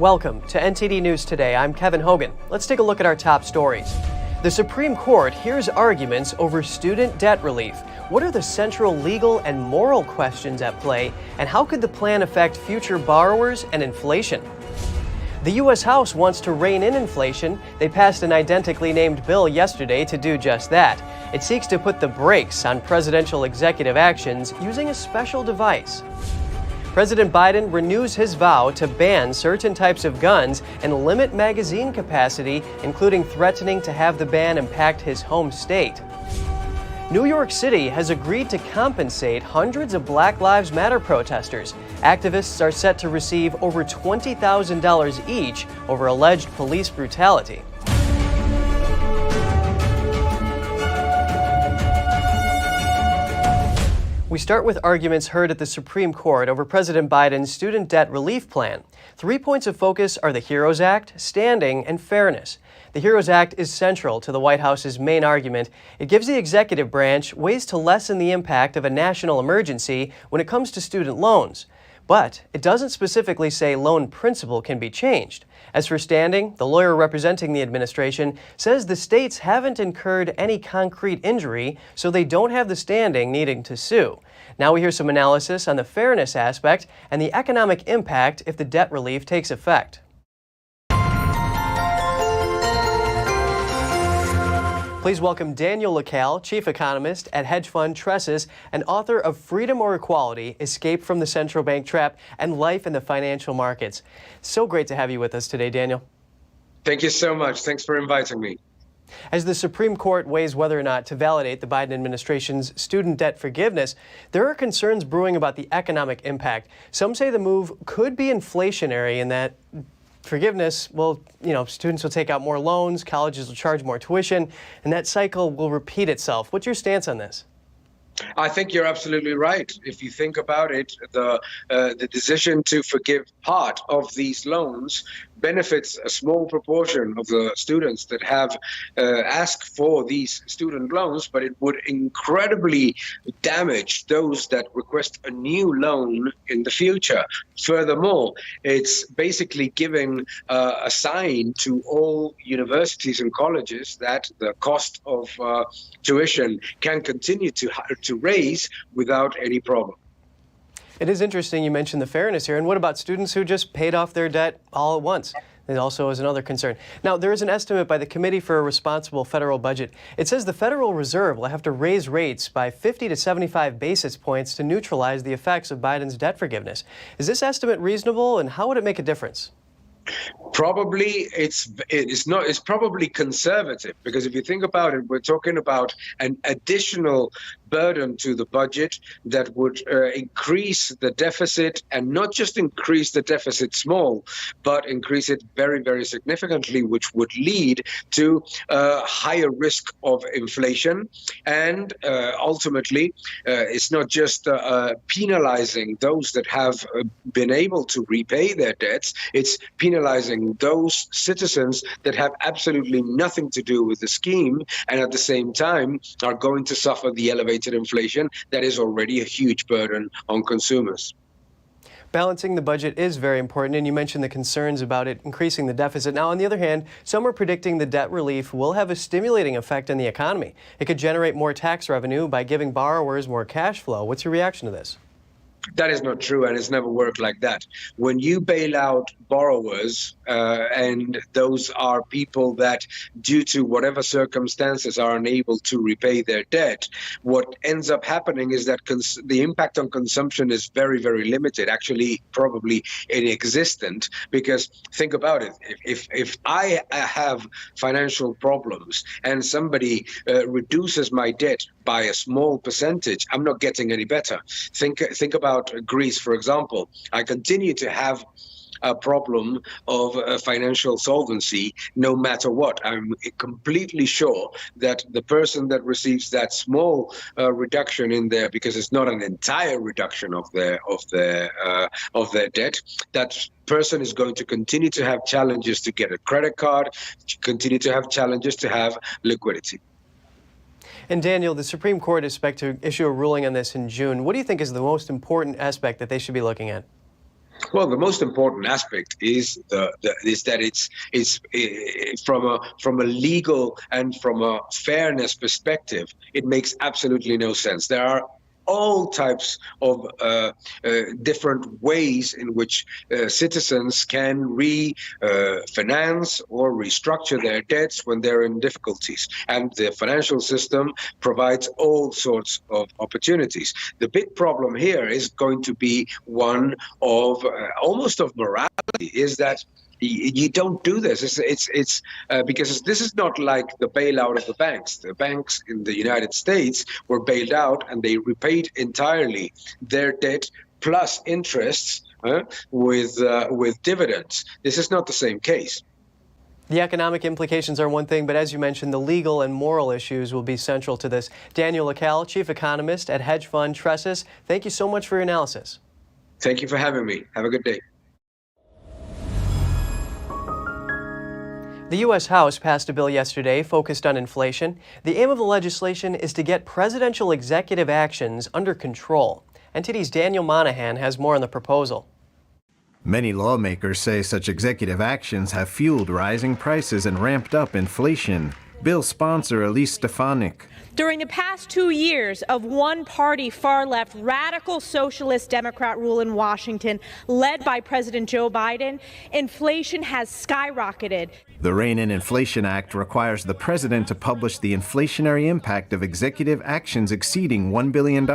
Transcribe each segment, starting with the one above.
Welcome to NTD News Today. I'm Kevin Hogan. Let's take a look at our top stories. The Supreme Court hears arguments over student debt relief. What are the central legal and moral questions at play, and how could the plan affect future borrowers and inflation? The U.S. House wants to rein in inflation. They passed an identically named bill yesterday to do just that. It seeks to put the brakes on presidential executive actions using a special device. President Biden renews his vow to ban certain types of guns and limit magazine capacity, including threatening to have the ban impact his home state. New York City has agreed to compensate hundreds of Black Lives Matter protesters. Activists are set to receive over $20,000 each over alleged police brutality. We start with arguments heard at the Supreme Court over President Biden's student debt relief plan. 3 points of focus are the HEROES Act, standing, and fairness. The HEROES Act is central to the White House's main argument. It gives the executive branch ways to lessen the impact of a national emergency when it comes to student loans. But it doesn't specifically say loan principal can be changed. As for standing, the lawyer representing the administration says the states haven't incurred any concrete injury, so they don't have the standing needing to sue. Now we hear some analysis on the fairness aspect and the economic impact if the debt relief takes effect. Please welcome Daniel LaCalle, Chief Economist at hedge fund Tressis and author of Freedom or Equality, Escape from the Central Bank Trap and Life in the Financial Markets. So great to have you with us today, Daniel. Thank you so much. Thanks for inviting me. As the Supreme Court weighs whether or not to validate the Biden administration's student debt forgiveness, there are concerns brewing about the economic impact. Some say the move could be inflationary in that forgiveness, students will take out more loans, colleges will charge more tuition, and that cycle will repeat itself. What's your stance on this? I think you're absolutely right. If you think about it, the decision to forgive part of these loans benefits a small proportion of the students that have asked for these student loans, but it would incredibly damage those that request a new loan in the future. Furthermore, it's basically giving a sign to all universities and colleges that the cost of tuition can continue to raise without any problem. It is interesting you mentioned the fairness here. And what about students who just paid off their debt all at once? It also is another concern. Now, there is an estimate by the Committee for a Responsible Federal Budget. It says the Federal Reserve will have to raise rates by 50 to 75 basis points to neutralize the effects of Biden's debt forgiveness. Is this estimate reasonable, and how would it make a difference? Probably it's probably conservative, because if you think about it, we're talking about an additional burden to the budget that would increase the deficit, and not just increase the deficit small, but increase it very, very significantly, which would lead to higher risk of inflation. And ultimately, it's not just penalizing those that have been able to repay their debts, it's penalizing those citizens that have absolutely nothing to do with the scheme, and at the same time are going to suffer the elevated inflation that is already a huge burden on consumers. Balancing the budget is very important, and you mentioned the concerns about it increasing the deficit. Now, on the other hand, some are predicting the debt relief will have a stimulating effect on the economy. It could generate more tax revenue by giving borrowers more cash flow. What's your reaction to this? That is not true, and it's never worked like that. When you bail out borrowers, and those are people that, due to whatever circumstances, are unable to repay their debt, what ends up happening is that the impact on consumption is very, very limited, actually probably inexistent, because think about it. If I have financial problems and somebody reduces my debt by a small percentage, I'm not getting any better. Think about Greece, for example. I continue to have a problem of financial solvency no matter what. I'm completely sure that the person that receives that small reduction in there, because it's not an entire reduction of their debt, that person is going to continue to have challenges to get a credit card, continue to have challenges to have liquidity. And Daniel, the Supreme Court is expected to issue a ruling on this in June. What do you think is the most important aspect that they should be looking at? Well, the most important aspect is that it's from a legal and from a fairness perspective, it makes absolutely no sense. There are all types of different ways in which citizens can refinance or restructure their debts when they're in difficulties. And the financial system provides all sorts of opportunities. The big problem here is going to be one of almost of morality, is that you don't do this. It's because this is not like the bailout of the banks. The banks in the United States were bailed out and they repaid entirely their debt plus interests with dividends. This is not the same case. The economic implications are one thing, but as you mentioned, the legal and moral issues will be central to this. Daniel Lacal, chief economist at hedge fund Tressis, thank you so much for your analysis. Thank you for having me. Have a good day. The U.S. House passed a bill yesterday focused on inflation. The aim of the legislation is to get presidential executive actions under control. NTD's Daniel Monahan has more on the proposal. Many lawmakers say such executive actions have fueled rising prices and ramped up inflation. Bill sponsor Elise Stefanik. During the past 2 years of one-party, far-left, radical socialist Democrat rule in Washington, led by President Joe Biden, inflation has skyrocketed. The Rein and Inflation Act requires the president to publish the inflationary impact of executive actions exceeding $1 billion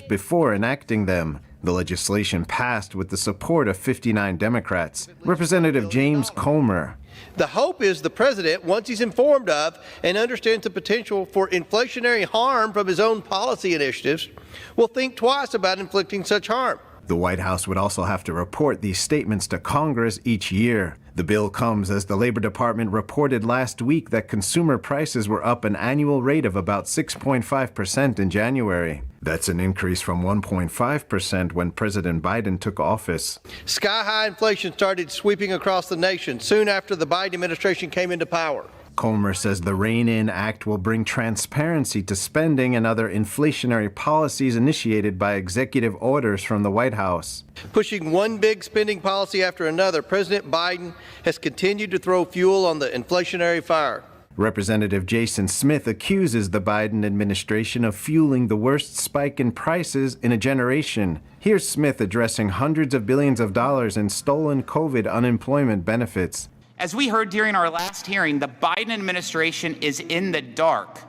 before enacting them. The legislation passed with the support of 59 Democrats. Representative James Comer. The hope is the president, once he's informed of and understands the potential for inflationary harm from his own policy initiatives, will think twice about inflicting such harm. The White House would also have to report these statements to Congress each year. The bill comes as the Labor Department reported last week that consumer prices were up an annual rate of about 6.5% in January. That's an increase from 1.5% when President Biden took office. Sky-high inflation started sweeping across the nation soon after the Biden administration came into power. Comer says the Rein-In Act will bring transparency to spending and other inflationary policies initiated by executive orders from the White House. Pushing one big spending policy after another, President Biden has continued to throw fuel on the inflationary fire. Representative Jason Smith accuses the Biden administration of fueling the worst spike in prices in a generation. Here's Smith addressing hundreds of billions of dollars in stolen COVID unemployment benefits. As we heard during our last hearing, the Biden administration is in the dark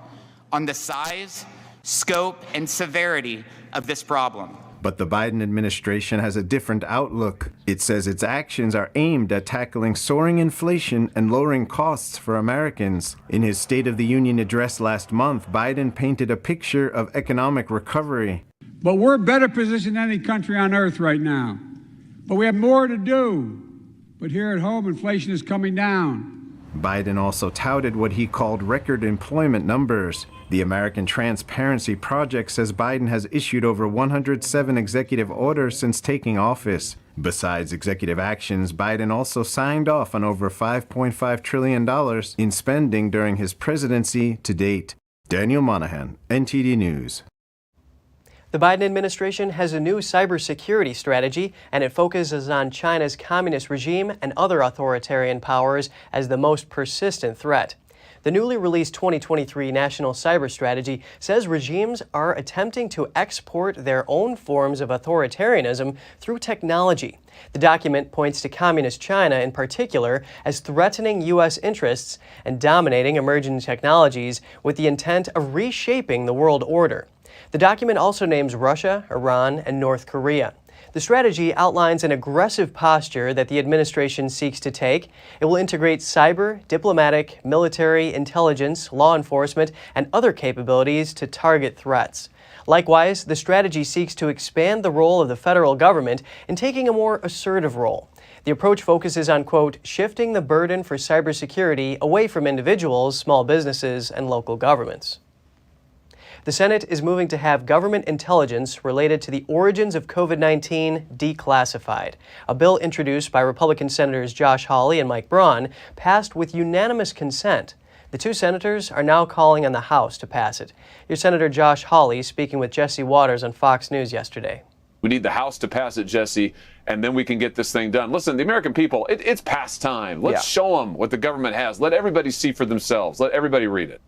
on the size, scope, and severity of this problem. But the Biden administration has a different outlook. It says its actions are aimed at tackling soaring inflation and lowering costs for Americans. In his State of the Union address last month, Biden painted a picture of economic recovery. But we're better positioned than any country on earth right now. But we have more to do. But here at home, inflation is coming down. Biden also touted what he called record employment numbers. The American Transparency Project says Biden has issued over 107 executive orders since taking office. Besides executive actions, Biden also signed off on over $5.5 trillion in spending during his presidency to date. Daniel Monahan, NTD News. The Biden administration has a new cybersecurity strategy, and it focuses on China's communist regime and other authoritarian powers as the most persistent threat. The newly released 2023 National Cyber Strategy says regimes are attempting to export their own forms of authoritarianism through technology. The document points to Communist China in particular as threatening U.S. interests and dominating emerging technologies with the intent of reshaping the world order. The document also names Russia, Iran, and North Korea. The strategy outlines an aggressive posture that the administration seeks to take. It will integrate cyber, diplomatic, military, intelligence, law enforcement, and other capabilities to target threats. Likewise, the strategy seeks to expand the role of the federal government in taking a more assertive role. The approach focuses on, quote, shifting the burden for cybersecurity away from individuals, small businesses, and local governments. The Senate is moving to have government intelligence related to the origins of COVID-19 declassified. A bill introduced by Republican Senators Josh Hawley and Mike Braun passed with unanimous consent. The two senators are now calling on the House to pass it. Here's Senator Josh Hawley speaking with Jesse Waters on Fox News yesterday. We need the House to pass it, Jesse, and then we can get this thing done. Listen, the American people, it's past time. Let's show them what the government has. Let everybody see for themselves. Let everybody read it.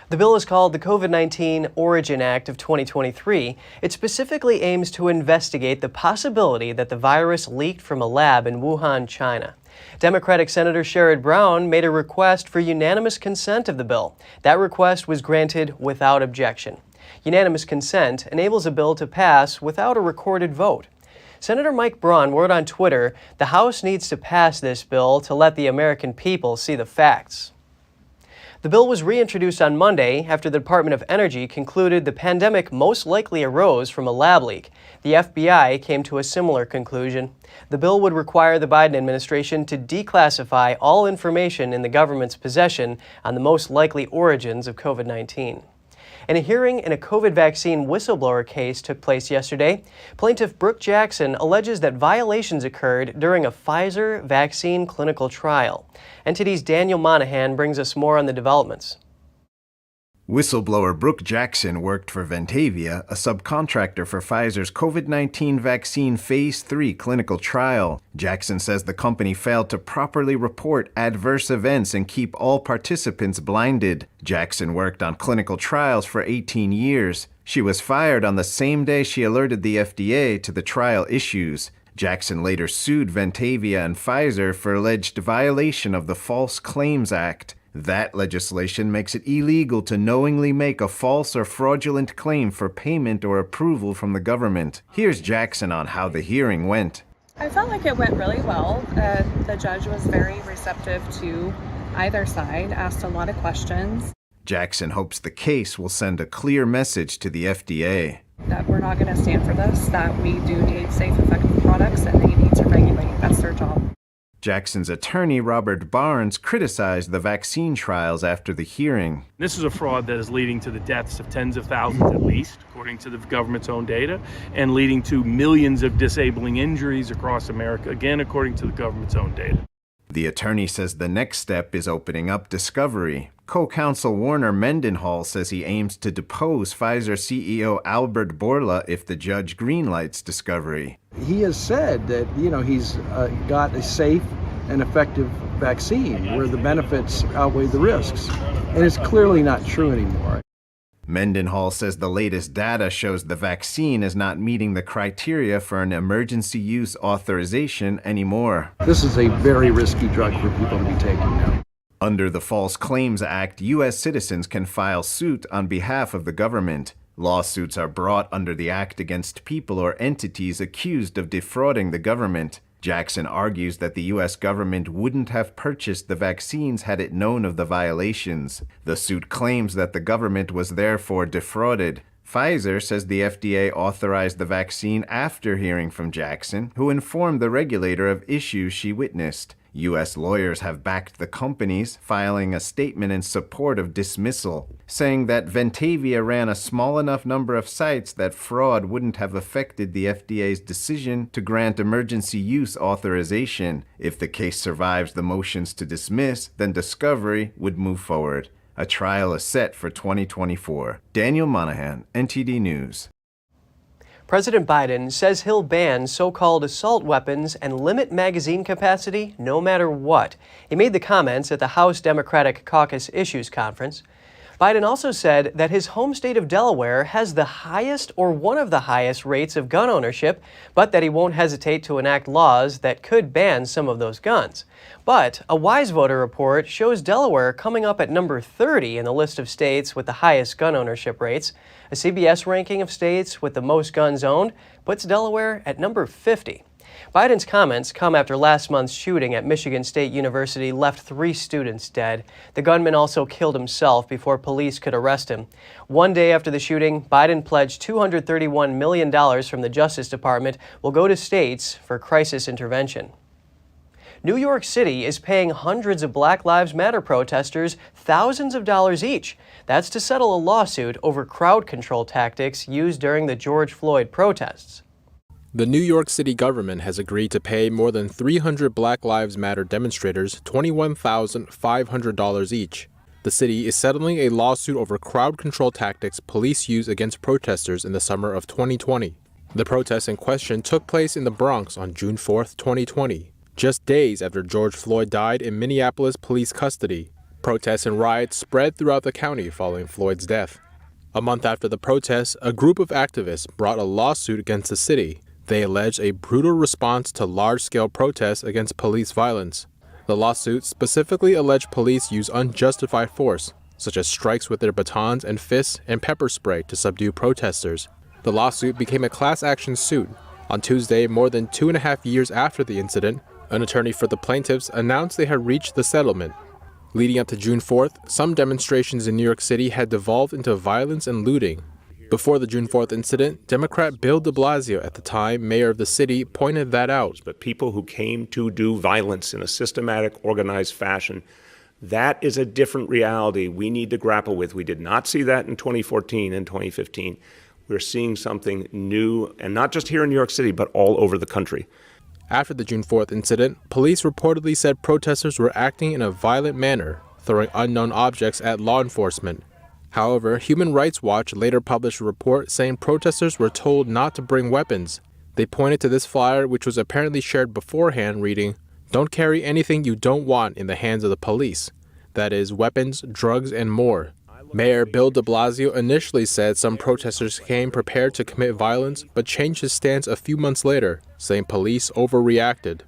The bill is called the COVID-19 Origin Act of 2023. It specifically aims to investigate the possibility that the virus leaked from a lab in Wuhan, China. Democratic Senator Sherrod Brown made a request for unanimous consent of the bill. That request was granted without objection. Unanimous consent enables a bill to pass without a recorded vote. Senator Mike Braun wrote on Twitter, "The House needs to pass this bill to let the American people see the facts." The bill was reintroduced on Monday after the Department of Energy concluded the pandemic most likely arose from a lab leak. The FBI came to a similar conclusion. The bill would require the Biden administration to declassify all information in the government's possession on the most likely origins of COVID-19. And a hearing in a COVID vaccine whistleblower case took place yesterday. Plaintiff Brooke Jackson alleges that violations occurred during a Pfizer vaccine clinical trial. NTD's Daniel Monahan brings us more on the developments. Whistleblower Brooke Jackson worked for Ventavia, a subcontractor for Pfizer's COVID-19 vaccine Phase 3 clinical trial. Jackson says the company failed to properly report adverse events and keep all participants blinded. Jackson worked on clinical trials for 18 years. She was fired on the same day she alerted the FDA to the trial issues. Jackson later sued Ventavia and Pfizer for alleged violation of the False Claims Act. That legislation makes it illegal to knowingly make a false or fraudulent claim for payment or approval from the government. Here's Jackson on how the hearing went. I felt like it went really well. The judge was very receptive to either side, asked a lot of questions. Jackson hopes the case will send a clear message to the FDA. That we're not going to stand for this, that we do need safe, effective products, and they need to regulate. That's their job. Jackson's attorney, Robert Barnes, criticized the vaccine trials after the hearing. This is a fraud that is leading to the deaths of tens of thousands at least, according to the government's own data, and leading to millions of disabling injuries across America, again, according to the government's own data. The attorney says the next step is opening up discovery. Co-counsel Warner Mendenhall says he aims to depose Pfizer CEO Albert Bourla if the judge greenlights discovery. He has said that, he's got a safe and effective vaccine where the benefits outweigh the risks. And it's clearly not true anymore. Mendenhall says the latest data shows the vaccine is not meeting the criteria for an emergency use authorization anymore. This is a very risky drug for people to be taking now. Under the False Claims Act, U.S. citizens can file suit on behalf of the government. Lawsuits are brought under the act against people or entities accused of defrauding the government. Jackson argues that the U.S. government wouldn't have purchased the vaccines had it known of the violations. The suit claims that the government was therefore defrauded. Pfizer says the FDA authorized the vaccine after hearing from Jackson, who informed the regulator of issues she witnessed. U.S. lawyers have backed the companies, filing a statement in support of dismissal, saying that Ventavia ran a small enough number of sites that fraud wouldn't have affected the FDA's decision to grant emergency use authorization. If the case survives the motions to dismiss, then discovery would move forward. A trial is set for 2024. Daniel Monahan, NTD News. President Biden says he'll ban so-called assault weapons and limit magazine capacity no matter what. He made the comments at the House Democratic Caucus Issues Conference. Biden also said that his home state of Delaware has the highest or one of the highest rates of gun ownership, but that he won't hesitate to enact laws that could ban some of those guns. But a Wise Voter report shows Delaware coming up at number 30 in the list of states with the highest gun ownership rates. A CBS ranking of states with the most guns owned puts Delaware at number 50. Biden's comments come after last month's shooting at Michigan State University left 3 students dead. The gunman also killed himself before police could arrest him. One day after the shooting, Biden pledged $231 million from the Justice Department will go to states for crisis intervention. New York City is paying hundreds of Black Lives Matter protesters thousands of dollars each. That's to settle a lawsuit over crowd control tactics used during the George Floyd protests. The New York City government has agreed to pay more than 300 Black Lives Matter demonstrators $21,500 each. The city is settling a lawsuit over crowd control tactics police used against protesters in the summer of 2020. The protests in question took place in the Bronx on June 4, 2020, just days after George Floyd died in Minneapolis police custody. Protests and riots spread throughout the county following Floyd's death. A month after the protests, a group of activists brought a lawsuit against the city. They alleged a brutal response to large-scale protests against police violence. The lawsuit specifically alleged police use unjustified force, such as strikes with their batons and fists and pepper spray to subdue protesters. The lawsuit became a class action suit. On Tuesday, more than 2.5 years after the incident, an attorney for the plaintiffs announced they had reached the settlement. Leading up to June 4th, some demonstrations in New York City had devolved into violence and looting. Before the June 4th incident, Democrat Bill de Blasio, at the time mayor of the city, pointed that out. But people who came to do violence in a systematic, organized fashion, that is a different reality we need to grapple with. We did not see that in 2014 and 2015. We're seeing something new, and not just here in New York City, but all over the country. After the June 4th incident, police reportedly said protesters were acting in a violent manner, throwing unknown objects at law enforcement. However, Human Rights Watch later published a report saying protesters were told not to bring weapons. They pointed to this flyer, which was apparently shared beforehand, reading, "Don't carry anything you don't want in the hands of the police. That is, weapons, drugs, and more." Mayor Bill de Blasio initially said some protesters came prepared to commit violence, but changed his stance a few months later, saying police overreacted.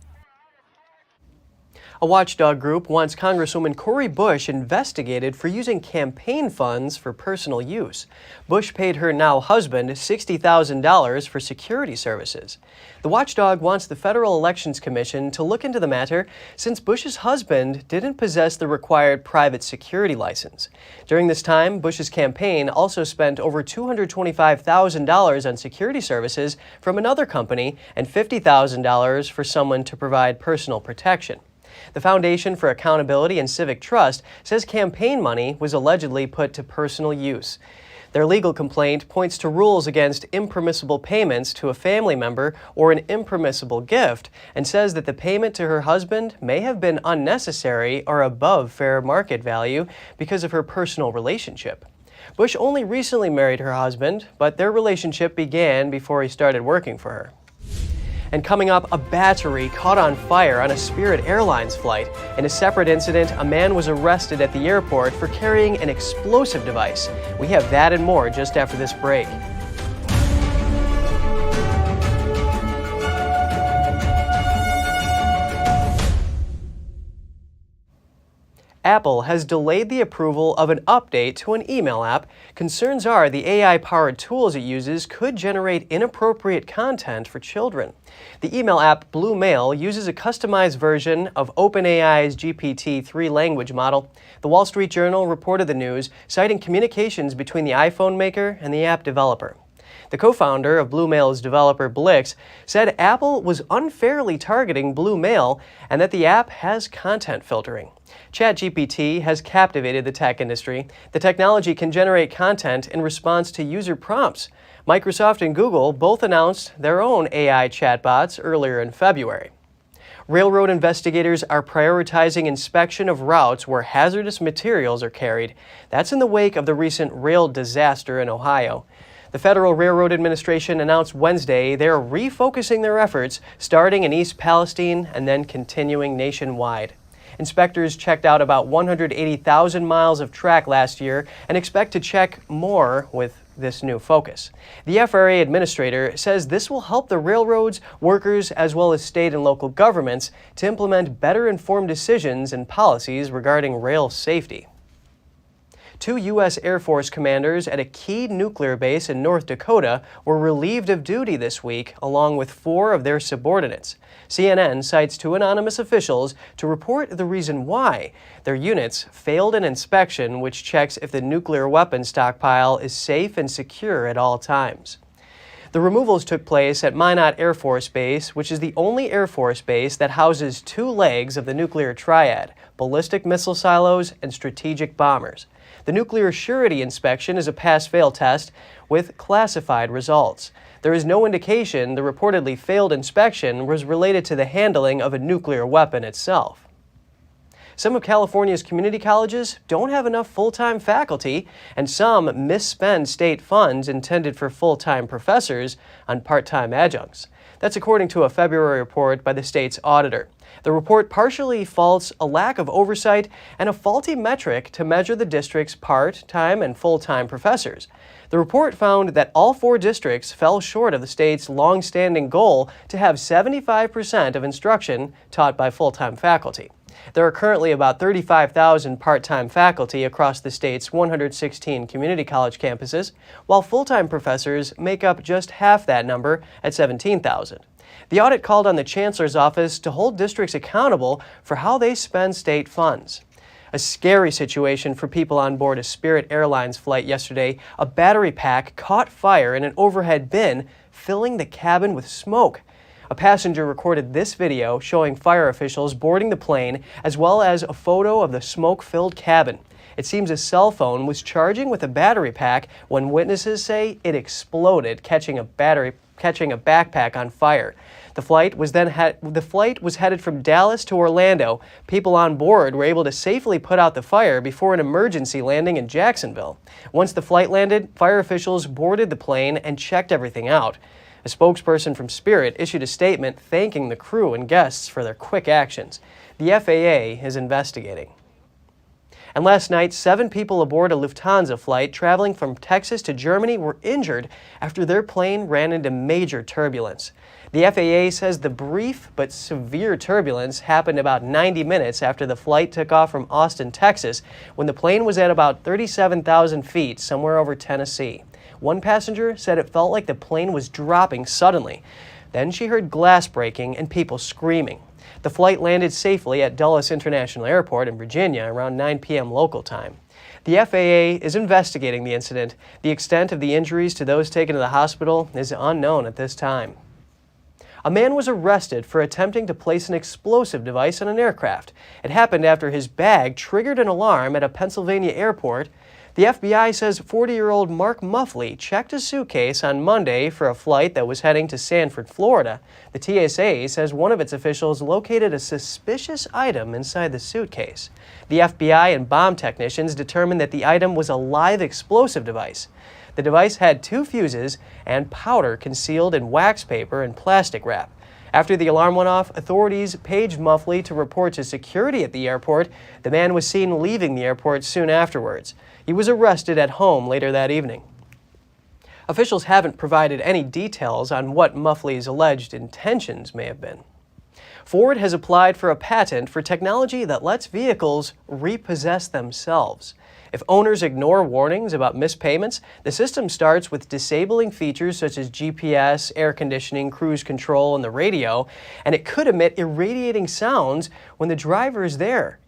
A watchdog group wants Congresswoman Cori Bush investigated for using campaign funds for personal use. Bush paid her now husband $60,000 for security services. The watchdog wants the Federal Elections Commission to look into the matter since Bush's husband didn't possess the required private security license. During this time, Bush's campaign also spent over $225,000 on security services from another company and $50,000 for someone to provide personal protection. The Foundation for Accountability and Civic Trust says campaign money was allegedly put to personal use. Their legal complaint points to rules against impermissible payments to a family member or an impermissible gift and says that the payment to her husband may have been unnecessary or above fair market value because of her personal relationship. Bush only recently married her husband, but their relationship began before he started working for her. And coming up, a battery caught on fire on a Spirit Airlines flight. In a separate incident, a man was arrested at the airport for carrying an explosive device. We have that and more just after this break. Apple has delayed the approval of an update to an email app. Concerns are the AI-powered tools it uses could generate inappropriate content for children. The email app Blue Mail uses a customized version of OpenAI's GPT-3 language model. The Wall Street Journal reported the news, citing communications between the iPhone maker and the app developer. The co-founder of Blue Mail's developer Blix said Apple was unfairly targeting Blue Mail and that the app has content filtering. ChatGPT has captivated the tech industry. The technology can generate content in response to user prompts. Microsoft and Google both announced their own AI chatbots earlier in February. Railroad investigators are prioritizing inspection of routes where hazardous materials are carried. That's in the wake of the recent rail disaster in Ohio. The Federal Railroad Administration announced Wednesday they are refocusing their efforts, starting in East Palestine and then continuing nationwide. Inspectors checked out about 180,000 miles of track last year and expect to check more with this new focus. The FRA administrator says this will help the railroads, workers, as well as state and local governments to implement better informed decisions and policies regarding rail safety. 2 U.S. Air Force commanders at a key nuclear base in North Dakota were relieved of duty this week, along with 4 of their subordinates. CNN cites 2 anonymous officials to report the reason why. Their units failed an inspection which checks if the nuclear weapon stockpile is safe and secure at all times. The removals took place at Minot Air Force Base, which is the only Air Force base that houses 2 legs of the nuclear triad: ballistic missile silos and strategic bombers. The nuclear surety inspection is a pass-fail test with classified results. There is no indication the reportedly failed inspection was related to the handling of a nuclear weapon itself. Some of California's community colleges don't have enough full-time faculty, and some misspend state funds intended for full-time professors on part-time adjuncts. That's according to a February report by the state's auditor. The report partially faults a lack of oversight and a faulty metric to measure the district's part-time and full-time professors. The report found that all 4 districts fell short of the state's long-standing goal to have 75% of instruction taught by full-time faculty. There are currently about 35,000 part-time faculty across the state's 116 community college campuses, while full-time professors make up just half that number at 17,000. The audit called on the Chancellor's office to hold districts accountable for how they spend state funds. A scary situation for people on board a Spirit Airlines flight yesterday. A battery pack caught fire in an overhead bin, filling the cabin with smoke. A passenger recorded this video showing fire officials boarding the plane, as well as a photo of the smoke-filled cabin. It seems a cell phone was charging with a battery pack when witnesses say it exploded, catching a backpack on fire. The flight was headed from Dallas to Orlando. People on board were able to safely put out the fire before an emergency landing in Jacksonville. Once the flight landed, fire officials boarded the plane and checked everything out. A spokesperson from Spirit issued a statement thanking the crew and guests for their quick actions. The FAA is investigating. And last night, 7 people aboard a Lufthansa flight traveling from Texas to Germany were injured after their plane ran into major turbulence. The FAA says the brief but severe turbulence happened about 90 minutes after the flight took off from Austin, Texas, when the plane was at about 37,000 feet, somewhere over Tennessee. One passenger said it felt like the plane was dropping suddenly. Then she heard glass breaking and people screaming. The flight landed safely at Dulles International Airport in Virginia around 9 p.m. local time. The FAA is investigating the incident. The extent of the injuries to those taken to the hospital is unknown at this time. A man was arrested for attempting to place an explosive device on an aircraft. It happened after his bag triggered an alarm at a Pennsylvania airport. The FBI says 40-year-old Mark Muffley checked a suitcase on Monday for a flight that was heading to Sanford, Florida. The TSA says one of its officials located a suspicious item inside the suitcase. The FBI and bomb technicians determined that the item was a live explosive device. The device had 2 fuses and powder concealed in wax paper and plastic wrap. After the alarm went off, authorities paged Muffley to report to security at the airport. The man was seen leaving the airport soon afterwards. He was arrested at home later that evening. Officials haven't provided any details on what Muffley's alleged intentions may have been. Ford has applied for a patent for technology that lets vehicles repossess themselves. If owners ignore warnings about missed payments, the system starts with disabling features such as GPS, air conditioning, cruise control, and the radio, and it could emit irritating sounds when the driver is there.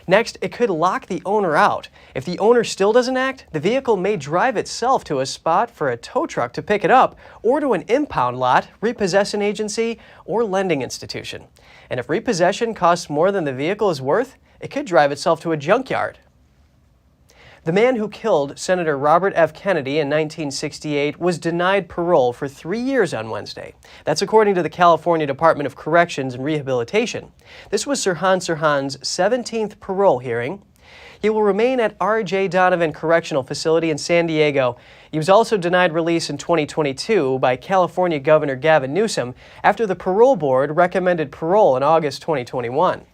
Next, it could lock the owner out. If the owner still doesn't act, the vehicle may drive itself to a spot for a tow truck to pick it up, or to an impound lot, repossession agency, or lending institution. And if repossession costs more than the vehicle is worth, it could drive itself to a junkyard. The man who killed Senator Robert F. Kennedy in 1968 was denied parole for 3 years on Wednesday. That's according to the California Department of Corrections and Rehabilitation. This was Sirhan Sirhan's 17th parole hearing. He will remain at R.J. Donovan Correctional Facility in San Diego. He was also denied release in 2022 by California Governor Gavin Newsom after the parole board recommended parole in August 2021.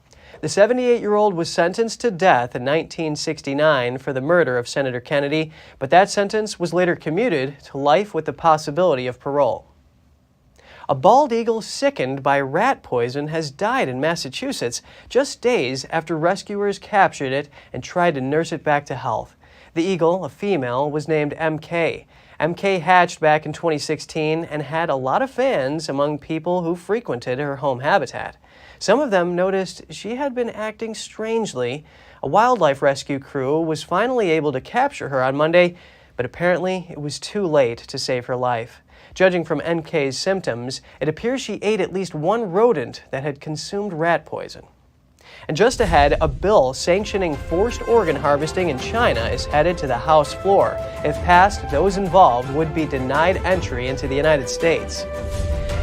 The 78-year-old was sentenced to death in 1969 for the murder of Senator Kennedy, but that sentence was later commuted to life with the possibility of parole. A bald eagle sickened by rat poison has died in Massachusetts just days after rescuers captured it and tried to nurse it back to health. The eagle, a female, was named MK. MK hatched back in 2016 and had a lot of fans among people who frequented her home habitat. Some of them noticed she had been acting strangely. A wildlife rescue crew was finally able to capture her on Monday, but apparently it was too late to save her life. Judging from MK's symptoms, it appears she ate at least one rodent that had consumed rat poison. And just ahead, a bill sanctioning forced organ harvesting in China is headed to the House floor. If passed, those involved would be denied entry into the United States.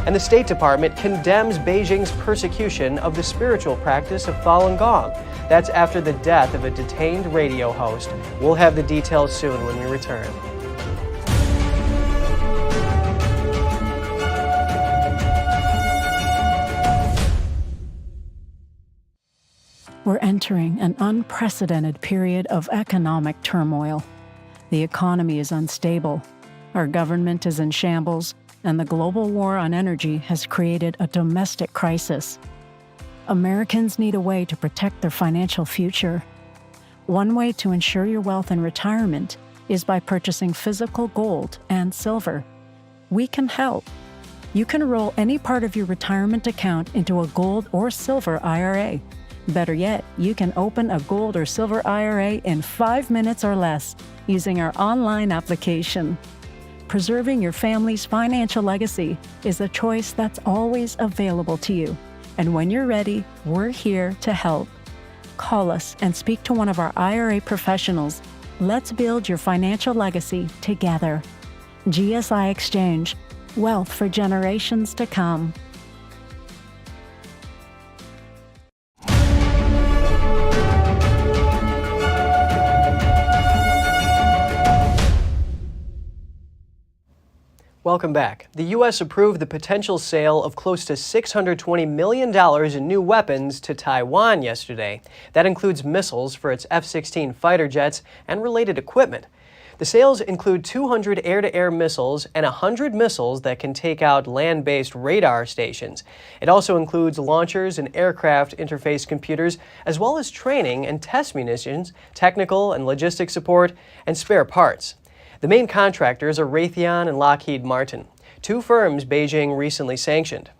And the State Department condemns Beijing's persecution of the spiritual practice of Falun Gong. That's after the death of a detained radio host. We'll have the details soon when we return. We're entering an unprecedented period of economic turmoil. The economy is unstable, our government is in shambles, and the global war on energy has created a domestic crisis. Americans need a way to protect their financial future. One way to ensure your wealth in retirement is by purchasing physical gold and silver. We can help. You can roll any part of your retirement account into a gold or silver IRA. Better yet, you can open a gold or silver IRA in 5 minutes or less using our online application. Preserving your family's financial legacy is a choice that's always available to you. And when you're ready, we're here to help. Call us and speak to one of our IRA professionals. Let's build your financial legacy together. GSI Exchange, wealth for generations to come. Welcome back. The U.S. approved the potential sale of close to $620 million in new weapons to Taiwan yesterday. That includes missiles for its F-16 fighter jets and related equipment. The sales include 200 air-to-air missiles and 100 missiles that can take out land-based radar stations. It also includes launchers and aircraft interface computers, as well as training and test munitions, technical and logistics support, and spare parts. The main contractors are Raytheon and Lockheed Martin, two firms Beijing recently sanctioned.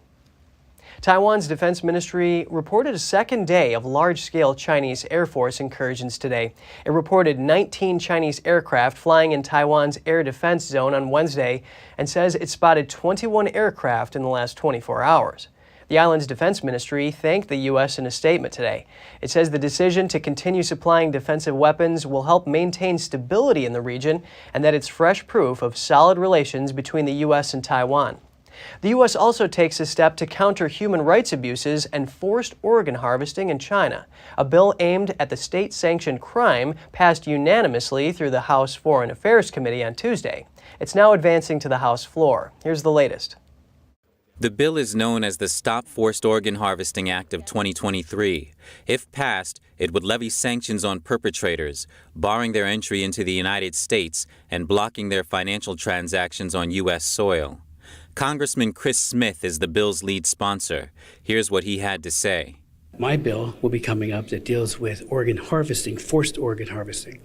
Taiwan's defense ministry reported a second day of large-scale Chinese Air Force incursions today. It reported 19 Chinese aircraft flying in Taiwan's air defense zone on Wednesday and says it spotted 21 aircraft in the last 24 hours. The island's defense ministry thanked the U.S. in a statement today. It says the decision to continue supplying defensive weapons will help maintain stability in the region and that it's fresh proof of solid relations between the U.S. and Taiwan. The U.S. also takes a step to counter human rights abuses and forced organ harvesting in China. A bill aimed at the state-sanctioned crime passed unanimously through the House Foreign Affairs Committee on Tuesday. It's now advancing to the House floor. Here's the latest. The bill is known as the Stop Forced Organ Harvesting Act of 2023. If passed, it would levy sanctions on perpetrators, barring their entry into the United States and blocking their financial transactions on U.S. soil. Congressman Chris Smith is the bill's lead sponsor. Here's what he had to say. My bill will be coming up that deals with organ harvesting, forced organ harvesting.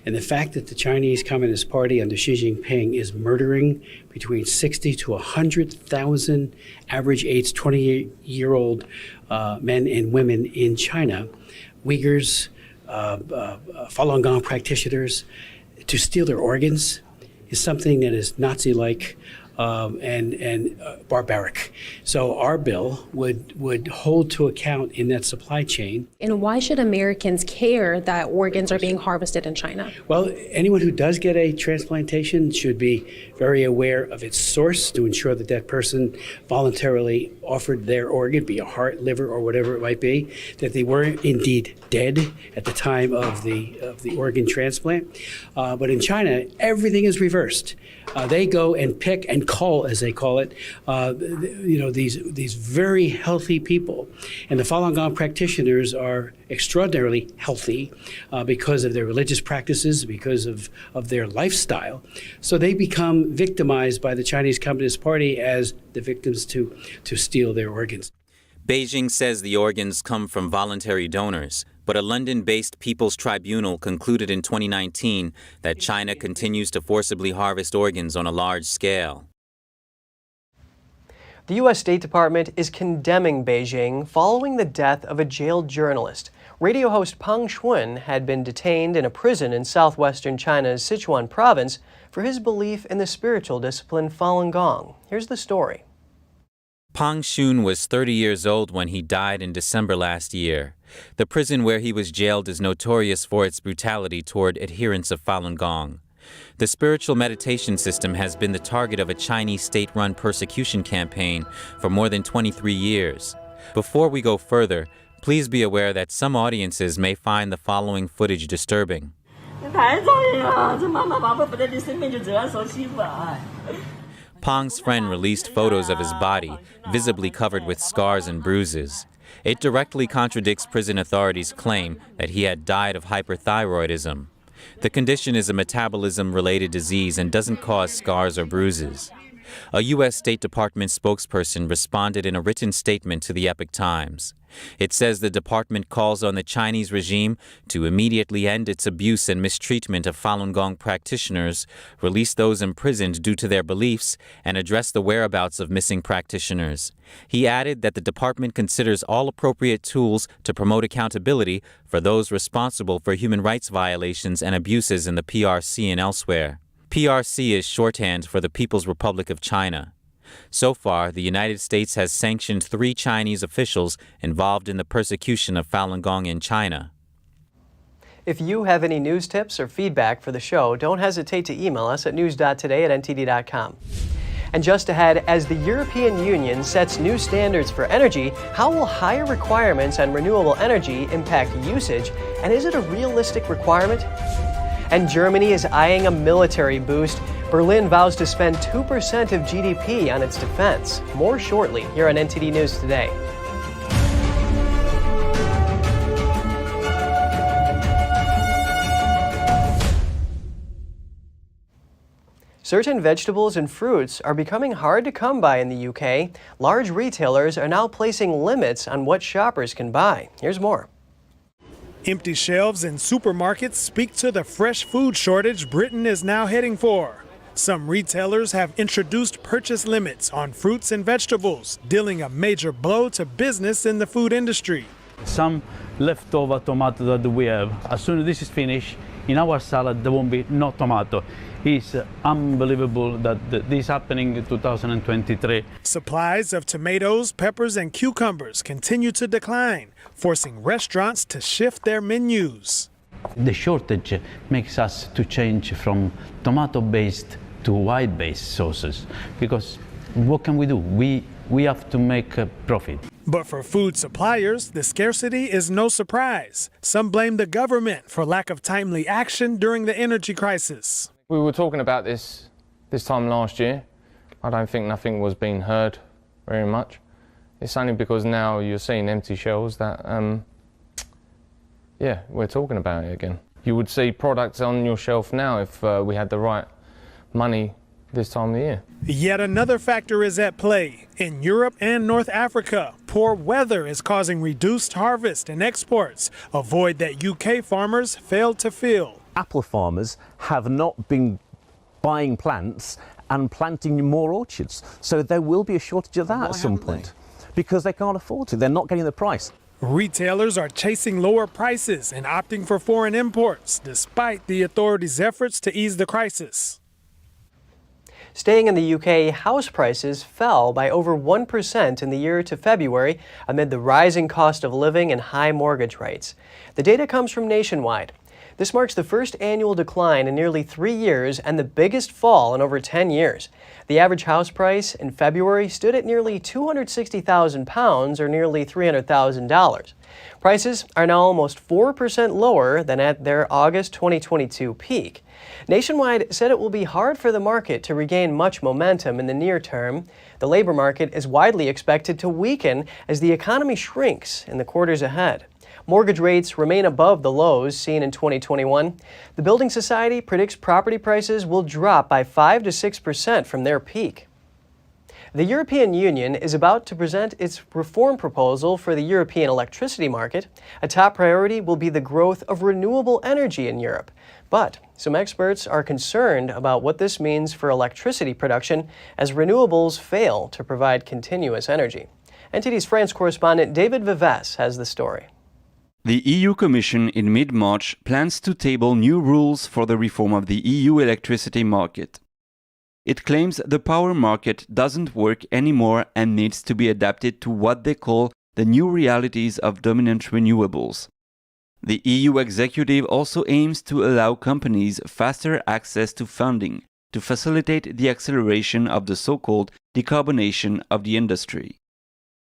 And the fact that the Chinese Communist Party under Xi Jinping is murdering between 60 to 100,000 average age 28-year-old men and women in China, Uyghurs, Falun Gong practitioners, to steal their organs is something that is Nazi-like and barbaric. So our bill would hold to account in that supply chain. And why should Americans care that organs are being harvested in China? Well, anyone who does get a transplantation should be very aware of its source to ensure that that person voluntarily offered their organ, be a heart, liver, or whatever it might be, that they were indeed dead at the time of the organ transplant. But in China, everything is reversed. They go and pick and cull, as they call it, these very healthy people. And the Falun Gong practitioners are extraordinarily healthy because of their religious practices, because of their lifestyle. So they become victimized by the Chinese Communist Party as the victims to steal their organs. Beijing says the organs come from voluntary donors, but a London-based People's Tribunal concluded in 2019 that China continues to forcibly harvest organs on a large scale. The U.S. State Department is condemning Beijing following the death of a jailed journalist. Radio host Peng Shun had been detained in a prison in southwestern China's Sichuan province for his belief in the spiritual discipline Falun Gong. Here's the story. Peng Shun was 30 years old when he died in December last year. The prison where he was jailed is notorious for its brutality toward adherents of Falun Gong. The spiritual meditation system has been the target of a Chinese state-run persecution campaign for more than 23 years. Before we go further, please be aware that some audiences may find the following footage disturbing. Pong's friend released photos of his body, visibly covered with scars and bruises. It directly contradicts prison authorities' claim that he had died of hyperthyroidism. The condition is a metabolism-related disease and doesn't cause scars or bruises. A U.S. State Department spokesperson responded in a written statement to the Epoch Times. It says the department calls on the Chinese regime to immediately end its abuse and mistreatment of Falun Gong practitioners, release those imprisoned due to their beliefs, and address the whereabouts of missing practitioners. He added that the department considers all appropriate tools to promote accountability for those responsible for human rights violations and abuses in the PRC and elsewhere. PRC is shorthand for the People's Republic of China. So far, the United States has sanctioned 3 Chinese officials involved in the persecution of Falun Gong in China. If you have any news tips or feedback for the show, don't hesitate to email us at news.today@ntd.com. And just ahead, as the European Union sets new standards for energy, how will higher requirements on renewable energy impact usage, and is it a realistic requirement? And Germany is eyeing a military boost. Berlin vows to spend 2% of GDP on its defense. More shortly here on NTD News Today. Certain vegetables and fruits are becoming hard to come by in the UK. Large retailers are now placing limits on what shoppers can buy. Here's more. Empty shelves in supermarkets speak to the fresh food shortage Britain is now heading for. Some retailers have introduced purchase limits on fruits and vegetables, dealing a major blow to business in the food industry. Some leftover tomato that we have, as soon as this is finished, in our salad there won't be no tomato. It's unbelievable that this is happening in 2023. Supplies of tomatoes, peppers, and cucumbers continue to decline, forcing restaurants to shift their menus. The shortage makes us to change from tomato-based to white-based sauces, because what can we do? We have to make a profit. But for food suppliers, the scarcity is no surprise. Some blame the government for lack of timely action during the energy crisis. We were talking about this time last year. I don't think nothing was being heard very much. It's only because now you're seeing empty shelves that, yeah, we're talking about it again. You would see products on your shelf now if we had the right money this time of the year. Yet another factor is at play. In Europe and North Africa, poor weather is causing reduced harvest and exports, a void that UK farmers failed to fill. Apple farmers have not been buying plants and planting more orchards. So there will be a shortage of that at some point because they can't afford to. They're not getting the price. Retailers are chasing lower prices and opting for foreign imports, despite the authorities' efforts to ease the crisis. Staying in the UK, house prices fell by over 1% in the year to February amid the rising cost of living and high mortgage rates. The data comes from Nationwide. This marks the first annual decline in nearly 3 years and the biggest fall in over 10 years. The average house price in February stood at nearly £260,000 or nearly $300,000. Prices are now almost 4% lower than at their August 2022 peak. Nationwide said it will be hard for the market to regain much momentum in the near term. The labor market is widely expected to weaken as the economy shrinks in the quarters ahead. Mortgage rates remain above the lows seen in 2021. The Building Society predicts property prices will drop by 5 to 6% from their peak. The European Union is about to present its reform proposal for the European electricity market. A top priority will be the growth of renewable energy in Europe. But some experts are concerned about what this means for electricity production as renewables fail to provide continuous energy. NTD's France correspondent David Vives has the story. The EU Commission in mid-March plans to table new rules for the reform of the EU electricity market. It claims the power market doesn't work anymore and needs to be adapted to what they call the new realities of dominant renewables. The EU executive also aims to allow companies faster access to funding to facilitate the acceleration of the so-called decarbonation of the industry.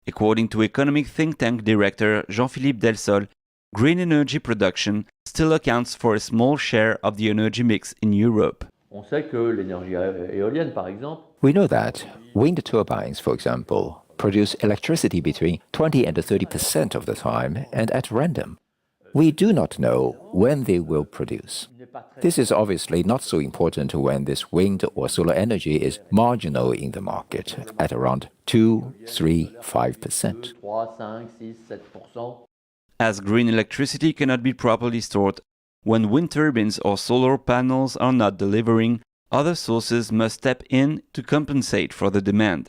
According to economic think tank director Jean-Philippe Delsol, green energy production still accounts for a small share of the energy mix in Europe. We know that wind turbines, for example, produce electricity between 20 and 30% of the time and at random. We do not know when they will produce. This is obviously not so important when this wind or solar energy is marginal in the market at around 2, 3, 5%. As green electricity cannot be properly stored, when wind turbines or solar panels are not delivering, other sources must step in to compensate for the demand.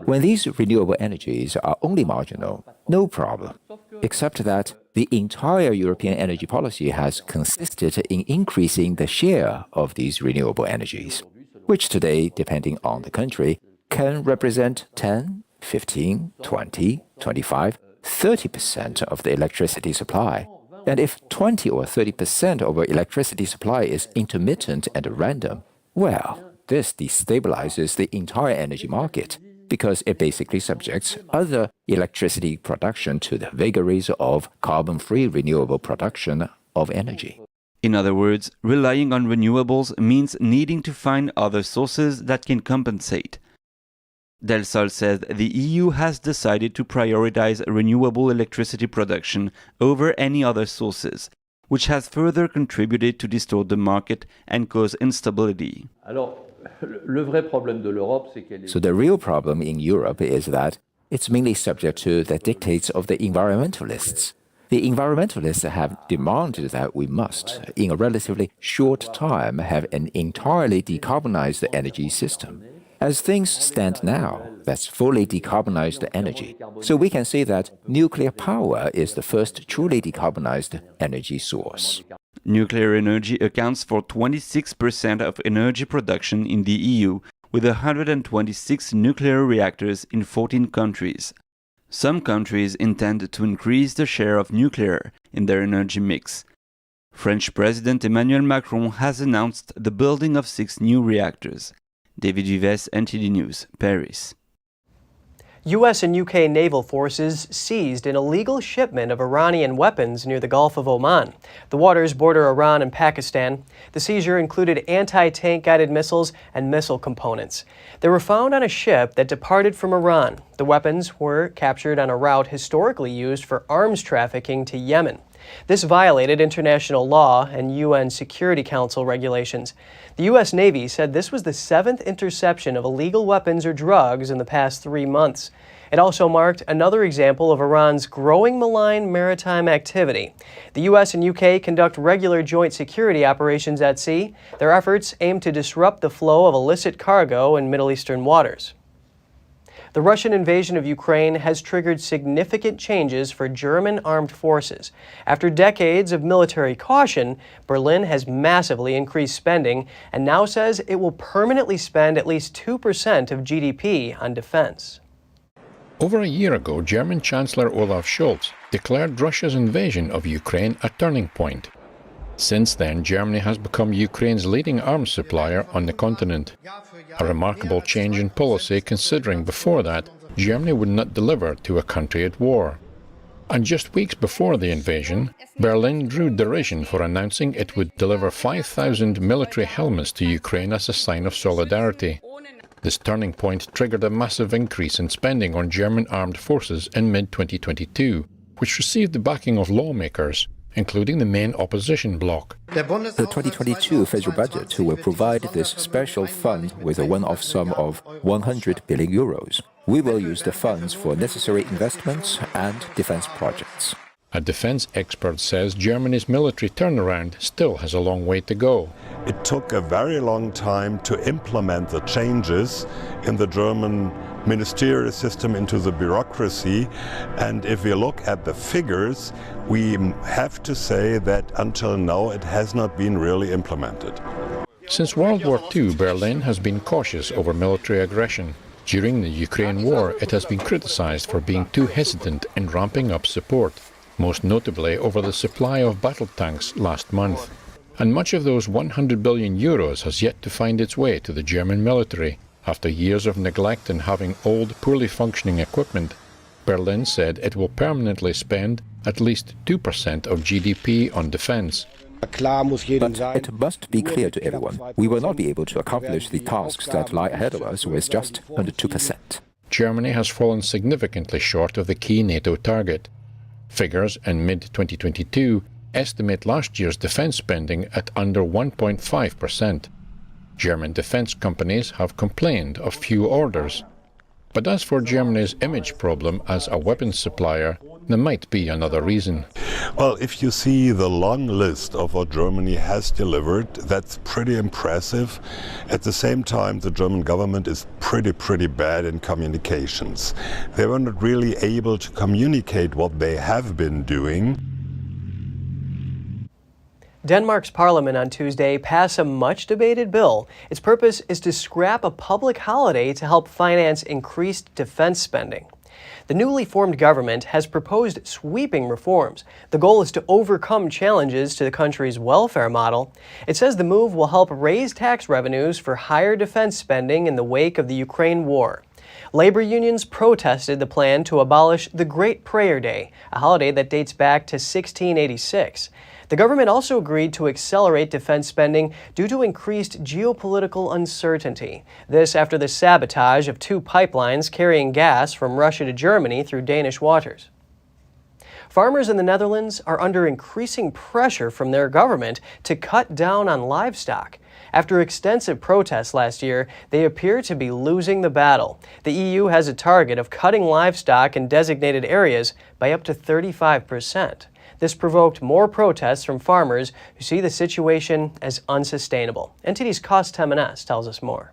When these renewable energies are only marginal, no problem, except that the entire European energy policy has consisted in increasing the share of these renewable energies, which today, depending on the country, can represent 10, 15, 20, 25, 30% of the electricity supply. And if 20 or 30% of our electricity supply is intermittent and random, well, this destabilizes the entire energy market because it basically subjects other electricity production to the vagaries of carbon-free renewable production of energy. In other words, relying on renewables means needing to find other sources that can compensate. Delsol says the EU has decided to prioritize renewable electricity production over any other sources, which has further contributed to distort the market and cause instability. So the real problem in Europe is that it's mainly subject to the dictates of the environmentalists. The environmentalists have demanded that we must, in a relatively short time, have an entirely decarbonized energy system. As things stand now, that's fully decarbonized energy. So we can say that nuclear power is the first truly decarbonized energy source. Nuclear energy accounts for 26% of energy production in the EU, with 126 nuclear reactors in 14 countries. Some countries intend to increase the share of nuclear in their energy mix. French President Emmanuel Macron has announced the building of 6 new reactors. David Vives, NTD News, Paris. U.S. and UK naval forces seized an illegal shipment of Iranian weapons near the Gulf of Oman. The waters border Iran and Pakistan. The seizure included anti-tank guided missiles and missile components. They were found on a ship that departed from Iran. The weapons were captured on a route historically used for arms trafficking to Yemen. This violated international law and UN Security Council regulations. The U.S. Navy said this was the 7th interception of illegal weapons or drugs in the past 3 months. It also marked another example of Iran's growing malign maritime activity. The U.S. and UK conduct regular joint security operations at sea. Their efforts aim to disrupt the flow of illicit cargo in Middle Eastern waters. The Russian invasion of Ukraine has triggered significant changes for German armed forces. After decades of military caution, Berlin has massively increased spending and now says it will permanently spend at least 2% of GDP on defense. Over a year ago, German Chancellor Olaf Scholz declared Russia's invasion of Ukraine a turning point. Since then, Germany has become Ukraine's leading arms supplier on the continent. A remarkable change in policy considering before that, Germany would not deliver to a country at war. And just weeks before the invasion, Berlin drew derision for announcing it would deliver 5,000 military helmets to Ukraine as a sign of solidarity. This turning point triggered a massive increase in spending on German armed forces in mid-2022, which received the backing of lawmakers, including the main opposition bloc. The 2022 federal budget will provide this special fund with a one-off sum of 100 billion euros. We will use the funds for necessary investments and defense projects. A defense expert says Germany's military turnaround still has a long way to go. It took a very long time to implement the changes in the German ministerial system into the bureaucracy, and if we look at the figures, we have to say that until now it has not been really implemented. Since World War II, Berlin has been cautious over military aggression. During the Ukraine war, it has been criticized for being too hesitant in ramping up support. most notably over the supply of battle tanks last month. And much of those 100 billion euros has yet to find its way to the German military. After years of neglect and having old, poorly functioning equipment, Berlin said it will permanently spend at least 2% of GDP on defense. But it must be clear to everyone, we will not be able to accomplish the tasks that lie ahead of us with just under 2%. Germany has fallen significantly short of the key NATO target. Figures in mid-2022 estimate last year's defense spending at under 1.5%. German defense companies have complained of few orders. But as for Germany's image problem as a weapons supplier, there might be another reason. Well, if you see the long list of what Germany has delivered, that's pretty impressive. At the same time, the German government is pretty bad in communications. They were not really able to communicate what they have been doing. Denmark's parliament on Tuesday passed a much-debated bill. Its purpose is to scrap a public holiday to help finance increased defense spending. The newly formed government has proposed sweeping reforms. The goal is to overcome challenges to the country's welfare model. It says the move will help raise tax revenues for higher defense spending in the wake of the Ukraine war. Labor unions protested the plan to abolish the Great Prayer Day, a holiday that dates back to 1686. The government also agreed to accelerate defense spending due to increased geopolitical uncertainty. This after the sabotage of 2 pipelines carrying gas from Russia to Germany through Danish waters. Farmers in the Netherlands are under increasing pressure from their government to cut down on livestock. After extensive protests last year, they appear to be losing the battle. The EU has a target of cutting livestock in designated areas by up to 35%. This provoked more protests from farmers who see the situation as unsustainable. NTD's Cost Temenes tells us more.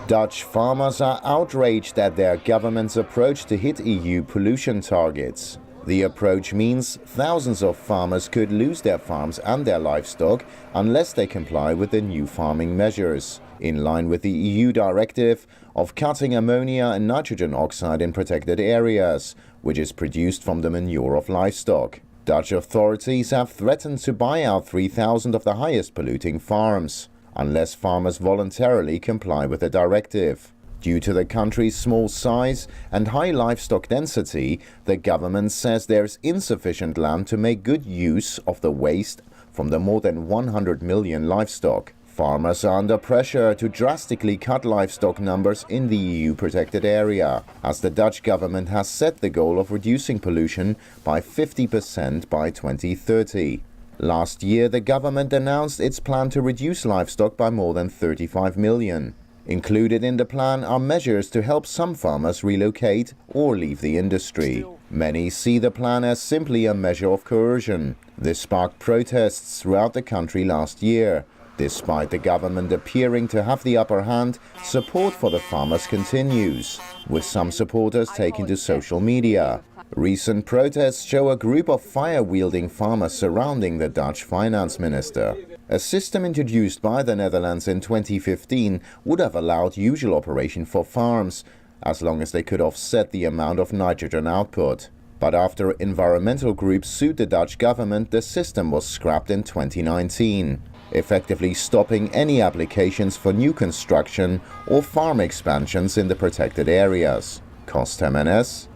Dutch farmers are outraged at their government's approach to hit EU pollution targets. The approach means thousands of farmers could lose their farms and their livestock unless they comply with the new farming measures, in line with the EU directive of cutting ammonia and nitrogen oxide in protected areas, which is produced from the manure of livestock. Dutch authorities have threatened to buy out 3,000 of the highest polluting farms, unless farmers voluntarily comply with the directive. Due to the country's small size and high livestock density, the government says there is insufficient land to make good use of the waste from the more than 100 million livestock. Farmers are under pressure to drastically cut livestock numbers in the EU protected area, as the Dutch government has set the goal of reducing pollution by 50% by 2030. Last year, the government announced its plan to reduce livestock by more than 35 million. Included in the plan are measures to help some farmers relocate or leave the industry. Many see the plan as simply a measure of coercion. This sparked protests throughout the country last year. Despite the government appearing to have the upper hand, support for the farmers continues, with some supporters taking to social media. Recent protests show a group of fire-wielding farmers surrounding the Dutch finance minister. A system introduced by the Netherlands in 2015 would have allowed usual operation for farms, as long as they could offset the amount of nitrogen output. But after environmental groups sued the Dutch government, the system was scrapped in 2019. Effectively stopping any applications for new construction or farm expansions in the protected areas. Cost Temenes,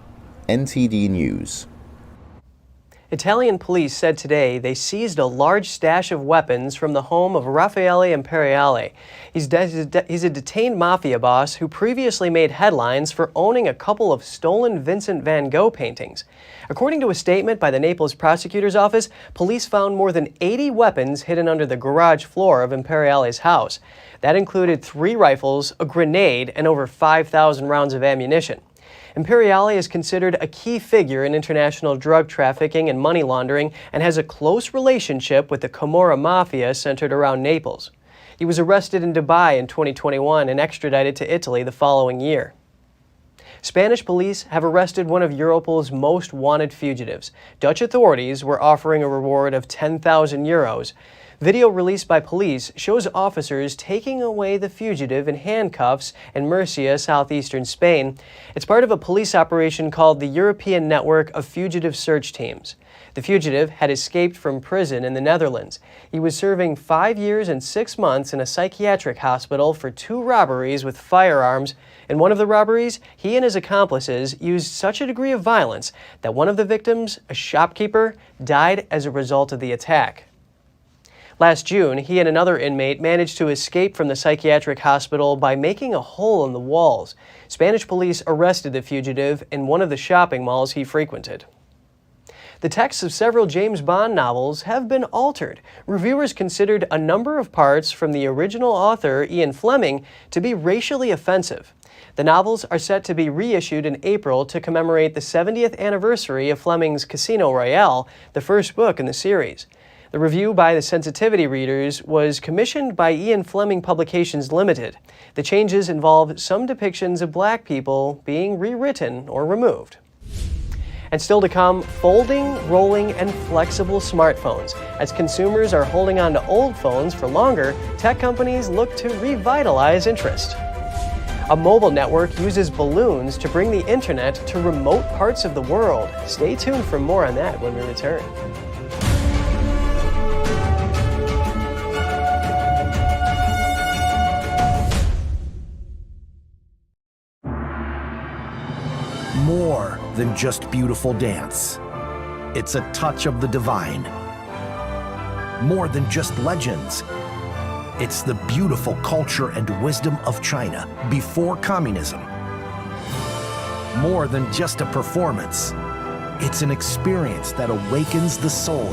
NTD News. Italian police said today they seized a large stash of weapons from the home of Raffaele Imperiale. He's a detained mafia boss who previously made headlines for owning a couple of stolen Vincent van Gogh paintings. According to a statement by the Naples prosecutor's office, police found more than 80 weapons hidden under the garage floor of Imperiale's house. That included 3 rifles, a grenade, and over 5,000 rounds of ammunition. Imperiale is considered a key figure in international drug trafficking and money laundering and has a close relationship with the Camorra mafia centered around Naples. He was arrested in Dubai in 2021 and extradited to Italy the following year. Spanish police have arrested one of Europol's most wanted fugitives. Dutch authorities were offering a reward of 10,000 euros. Video released by police shows officers taking away the fugitive in handcuffs in Murcia, southeastern Spain. It's part of a police operation called the European Network of Fugitive Search Teams. The fugitive had escaped from prison in the Netherlands. He was serving 5 years and 6 months in a psychiatric hospital for 2 robberies with firearms. In one of the robberies, he and his accomplices used such a degree of violence that one of the victims, a shopkeeper, died as a result of the attack. Last June, he and another inmate managed to escape from the psychiatric hospital by making a hole in the walls. Spanish police arrested the fugitive in one of the shopping malls he frequented. The texts of several James Bond novels have been altered. Reviewers considered a number of parts from the original author, Ian Fleming, to be racially offensive. The novels are set to be reissued in April to commemorate the 70th anniversary of Fleming's Casino Royale, the first book in the series. The review by the Sensitivity readers was commissioned by Ian Fleming Publications Limited. The changes involve some depictions of black people being rewritten or removed. And still to come, folding, rolling, and flexible smartphones. As consumers are holding on to old phones for longer, tech companies look to revitalize interest. A mobile network uses balloons to bring the internet to remote parts of the world. Stay tuned for more on that when we return. More than just beautiful dance. It's a touch of the divine. More than just legends. It's the beautiful culture and wisdom of China before communism. More than just a performance. It's an experience that awakens the soul.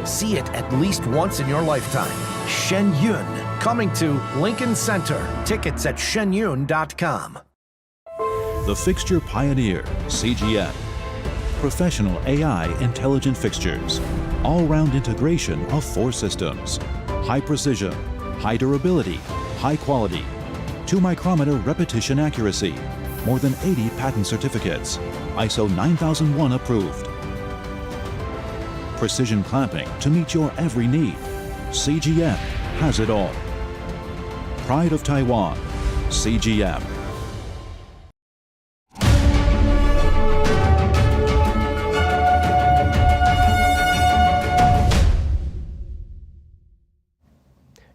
See it at least once in your lifetime. Shen Yun, coming to Lincoln Center. Tickets at shenyun.com. The Fixture Pioneer, CGM. Professional AI intelligent fixtures. All-round integration of 4 systems. High precision, high durability, high quality. 2-micrometer repetition accuracy. More than 80 patent certificates. ISO 9001 approved. Precision clamping to meet your every need. CGM has it all. Pride of Taiwan, CGM.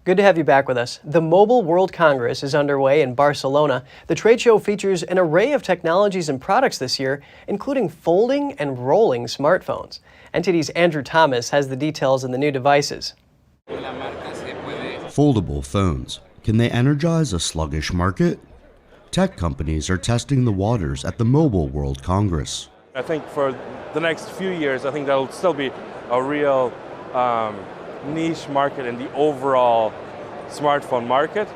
Good to have you back with us. The Mobile World Congress is underway in Barcelona. The trade show features an array of technologies and products this year, including folding and rolling smartphones. NTD's Andrew Thomas has the details on the new devices. Foldable phones. Can they energize a sluggish market? Tech companies are testing the waters at the Mobile World Congress. I think for the next few years, I think that'll still be a real niche market in the overall smartphone market,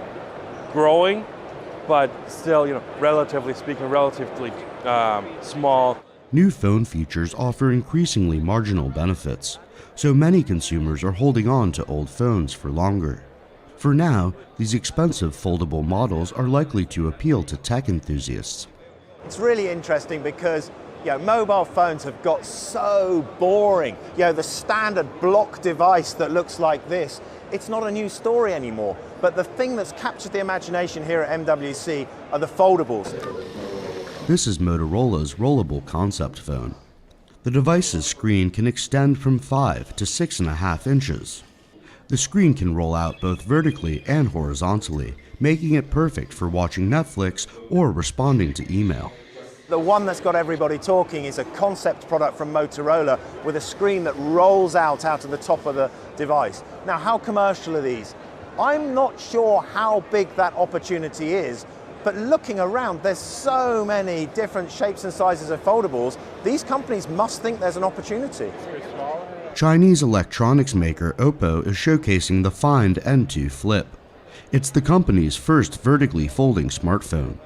growing, but still, relatively speaking, relatively small. New phone features offer increasingly marginal benefits, so many consumers are holding on to old phones for longer. For now, these expensive foldable models are likely to appeal to tech enthusiasts. It's really interesting because mobile phones have got so boring. The standard block device that looks like this, it's not a new story anymore. But the thing that's captured the imagination here at MWC are the foldables. This is Motorola's rollable concept phone. The device's screen can extend from 5 to 6.5 inches. The screen can roll out both vertically and horizontally, making it perfect for watching Netflix or responding to email. The one that's got everybody talking is a concept product from Motorola with a screen that rolls out of the top of the device. Now, how commercial are these? I'm not sure how big that opportunity is, but looking around, there's so many different shapes and sizes of foldables. These companies must think there's an opportunity. Chinese electronics maker Oppo is showcasing the Find N2 Flip. It's the company's first vertically folding smartphone.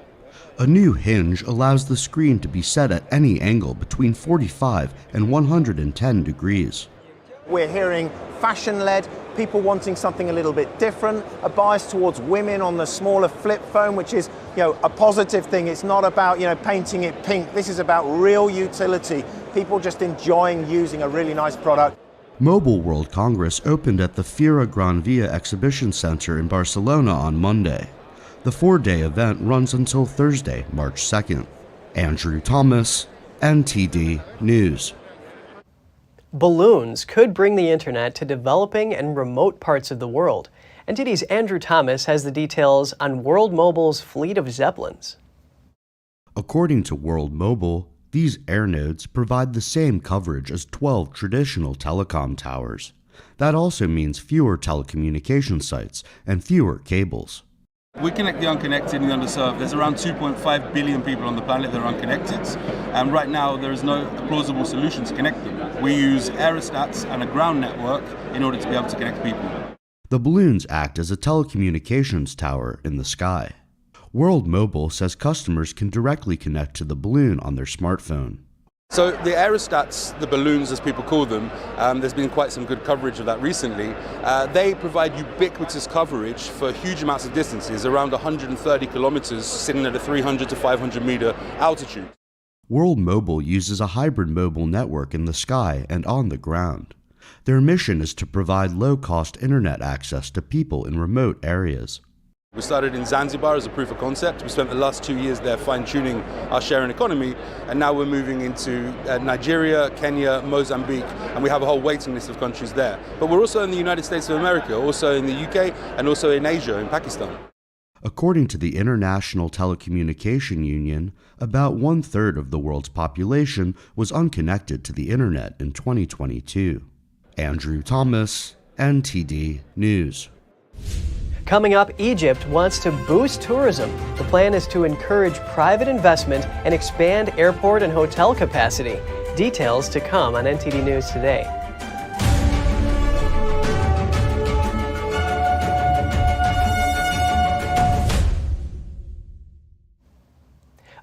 A new hinge allows the screen to be set at any angle between 45 and 110 degrees. We're hearing fashion-led, people wanting something a little bit different, a bias towards women on the smaller flip phone, which is a positive thing. It's not about painting it pink. This is about real utility, people just enjoying using a really nice product. Mobile World Congress opened at the Fira Gran Via Exhibition Center in Barcelona on Monday. The 4-day event runs until Thursday, March 2nd. Andrew Thomas, NTD News. Balloons could bring the internet to developing and remote parts of the world. NTD's Andrew Thomas has the details on World Mobile's fleet of Zeppelins. According to World Mobile, these air nodes provide the same coverage as 12 traditional telecom towers. That also means fewer telecommunication sites and fewer cables. We connect the unconnected and the underserved. There's around 2.5 billion people on the planet that are unconnected, and right now there is no plausible solution to connect them. We use aerostats and a ground network in order to be able to connect people. The balloons act as a telecommunications tower in the sky. World Mobile says customers can directly connect to the balloon on their smartphone. So the aerostats, the balloons as people call them, there's been quite some good coverage of that recently. They provide ubiquitous coverage for huge amounts of distances, around 130 kilometers, sitting at a 300 to 500 meter altitude. World Mobile uses a hybrid mobile network in the sky and on the ground. Their mission is to provide low-cost internet access to people in remote areas. We started in Zanzibar as a proof of concept. We spent the last 2 years there fine-tuning our sharing economy, and now we're moving into Nigeria, Kenya, Mozambique, and we have a whole waiting list of countries there. But we're also in the United States of America, also in the UK, and also in Asia, in Pakistan. According to the International Telecommunication Union, about 1/3 of the world's population was unconnected to the internet in 2022. Andrew Thomas, NTD News. Coming up, Egypt wants to boost tourism. The plan is to encourage private investment and expand airport and hotel capacity. Details to come on NTD News Today.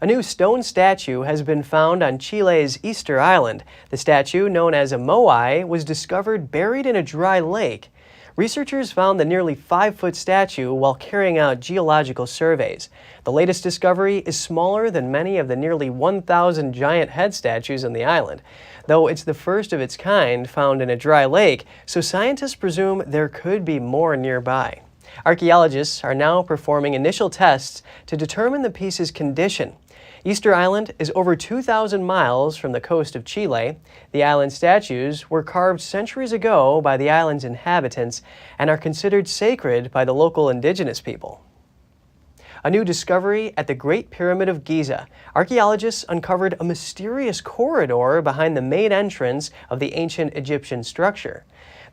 A new stone statue has been found on Chile's Easter Island. The statue, known as a moai, was discovered buried in a dry lake. Researchers found the nearly 5-foot statue while carrying out geological surveys. The latest discovery is smaller than many of the nearly 1,000 giant head statues on the island. Though it's the first of its kind found in a dry lake, so scientists presume there could be more nearby. Archaeologists are now performing initial tests to determine the piece's condition. Easter Island is over 2,000 miles from the coast of Chile. The island statues were carved centuries ago by the island's inhabitants and are considered sacred by the local indigenous people. A new discovery at the Great Pyramid of Giza. Archaeologists uncovered a mysterious corridor behind the main entrance of the ancient Egyptian structure.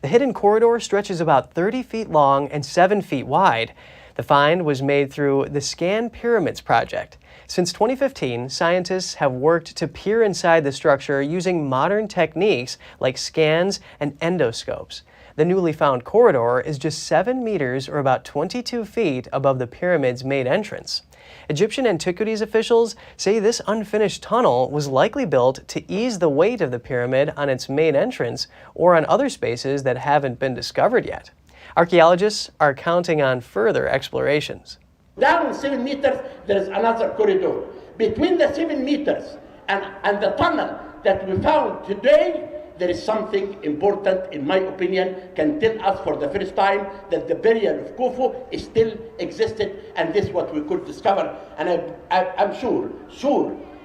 The hidden corridor stretches about 30 feet long and 7 feet wide. The find was made through the Scan Pyramids project. Since 2015, scientists have worked to peer inside the structure using modern techniques like scans and endoscopes. The newly found corridor is just 7 meters or about 22 feet above the pyramid's main entrance. Egyptian antiquities officials say this unfinished tunnel was likely built to ease the weight of the pyramid on its main entrance or on other spaces that haven't been discovered yet. Archaeologists are counting on further explorations. Down 7 meters, there is another corridor. Between the 7 meters and the tunnel that we found today, there is something important, in my opinion, can tell us for the first time that the burial of Khufu is still existed, and this is what we could discover. And I'm sure,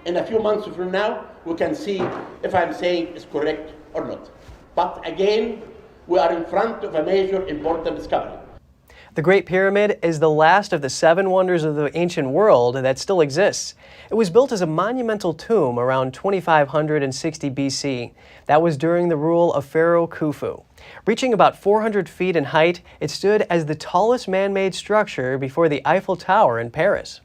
in a few months from now, we can see if I'm saying is correct or not. But again, we are in front of a major important discovery. The Great Pyramid is the last of the 7 wonders of the ancient world that still exists. It was built as a monumental tomb around 2560 BC. That was during the rule of Pharaoh Khufu. Reaching about 400 feet in height, it stood as the tallest man-made structure before the Eiffel Tower in Paris.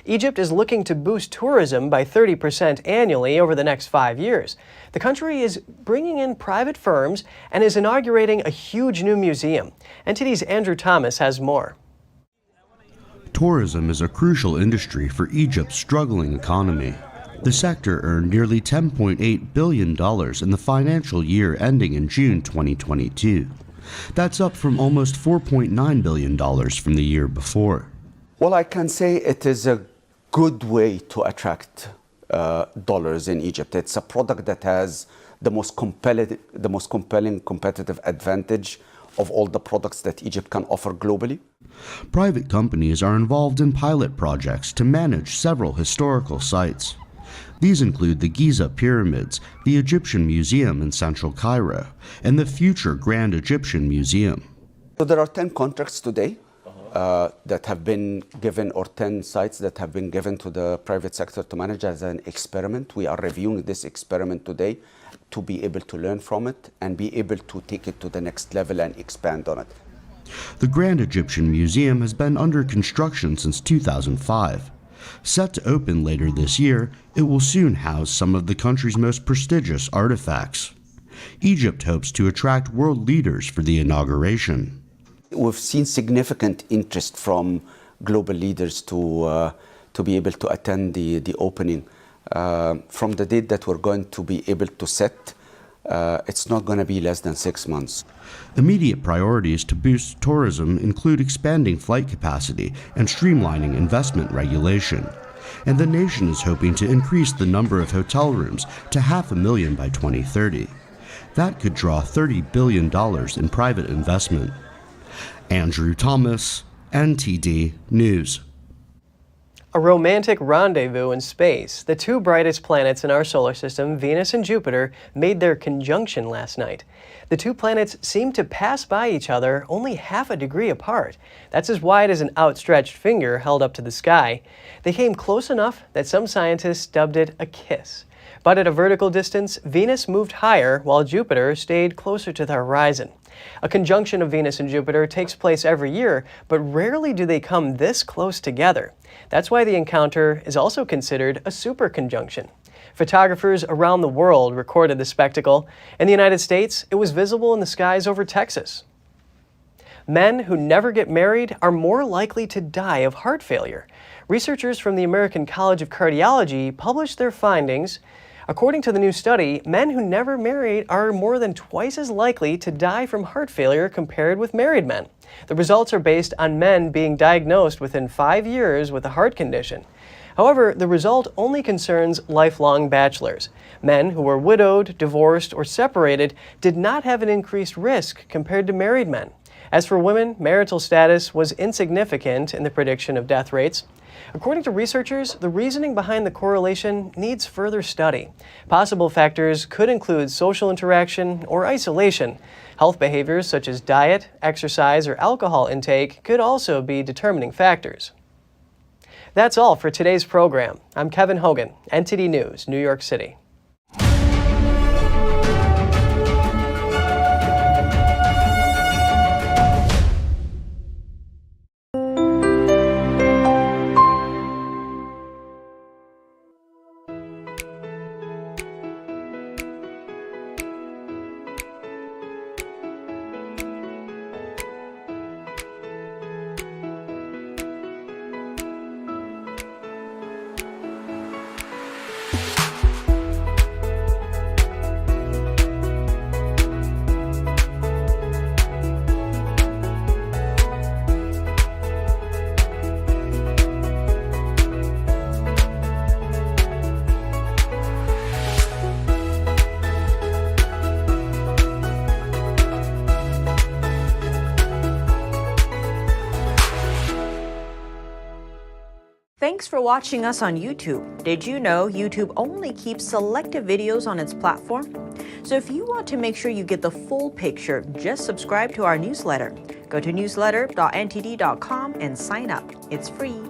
Egypt is looking to boost tourism by 30% annually over the next 5 years. The country is bringing in private firms and is inaugurating a huge new museum. NTD's Andrew Thomas has more. Tourism is a crucial industry for Egypt's struggling economy. The sector earned nearly $10.8 billion in the financial year ending in June 2022. That's up from almost $4.9 billion from the year before. Well, I can say it is a good way to attract dollars in Egypt. It's a product that has the most compelling competitive advantage of all the products that Egypt can offer globally. Private companies are involved in pilot projects to manage several historical sites. These include the Giza Pyramids, the Egyptian Museum in central Cairo, and the future Grand Egyptian Museum. So there are 10 contracts today that have been given, or 10 sites that have been given to the private sector to manage as an experiment. We are reviewing this experiment today to be able to learn from it and be able to take it to the next level and expand on it. The Grand Egyptian Museum has been under construction since 2005. Set to open later this year, it will soon house some of the country's most prestigious artifacts. Egypt hopes to attract world leaders for the inauguration. We've seen significant interest from global leaders to be able to attend the opening. From the date that we're going to be able to set, it's not going to be less than 6 months. Immediate priorities to boost tourism include expanding flight capacity and streamlining investment regulation. And the nation is hoping to increase the number of hotel rooms to 500,000 by 2030. That could draw $30 billion in private investment. Andrew Thomas, NTD News. A romantic rendezvous in space. The two brightest planets in our solar system, Venus and Jupiter, made their conjunction last night. The two planets seemed to pass by each other only half a degree apart. That's as wide as an outstretched finger held up to the sky. They came close enough that some scientists dubbed it a kiss. But at a vertical distance, Venus moved higher while Jupiter stayed closer to the horizon. A conjunction of Venus and Jupiter takes place every year, but rarely do they come this close together. That's why the encounter is also considered a superconjunction. Photographers around the world recorded the spectacle. In the United States, it was visible in the skies over Texas. Men who never get married are more likely to die of heart failure. Researchers from the American College of Cardiology published their findings. According to the new study, men who never married are more than twice as likely to die from heart failure compared with married men. The results are based on men being diagnosed within 5 years with a heart condition. However, the result only concerns lifelong bachelors. Men who were widowed, divorced, or separated did not have an increased risk compared to married men. As for women, marital status was insignificant in the prediction of death rates. According to researchers, the reasoning behind the correlation needs further study. Possible factors could include social interaction or isolation. Health behaviors such as diet, exercise, or alcohol intake could also be determining factors. That's all for today's program. I'm Kevin Hogan, NTD News, New York City. Thanks for watching us on YouTube. Did you know YouTube only keeps selective videos on its platform? So if you want to make sure you get the full picture, just subscribe to our newsletter. Go to newsletter.ntd.com and sign up. It's free.